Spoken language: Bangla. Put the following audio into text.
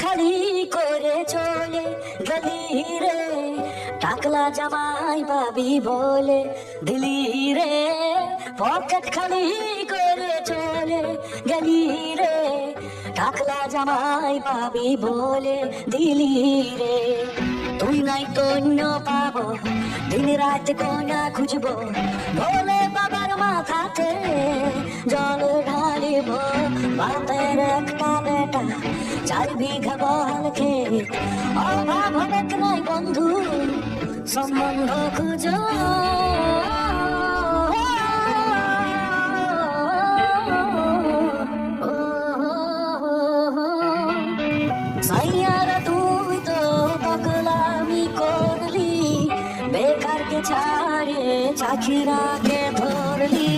খালি করে চলে গেলি রে, টাকলা জামাই পাবি বলে দিলি রে, পকেট খালি করে চলে গেলি রে, টাকলা জামাই পাবি বলে দিলি রে। তুই নাই তো অন্য পাবো, দিন রাত কোনা খুঁজবো, বলে বাবার মাথাতে জল ঢালিব। বাপের একটা বেটা, 4 বিঘা বল ক্ষেত, অভাব হবে নাই বন্ধু, সম্বন্ধ খুঁজো। সাইয়ারা তুই তো পাগলামি করলি, বেকারকে ছাড়ে চাখিরাকে ধরলি।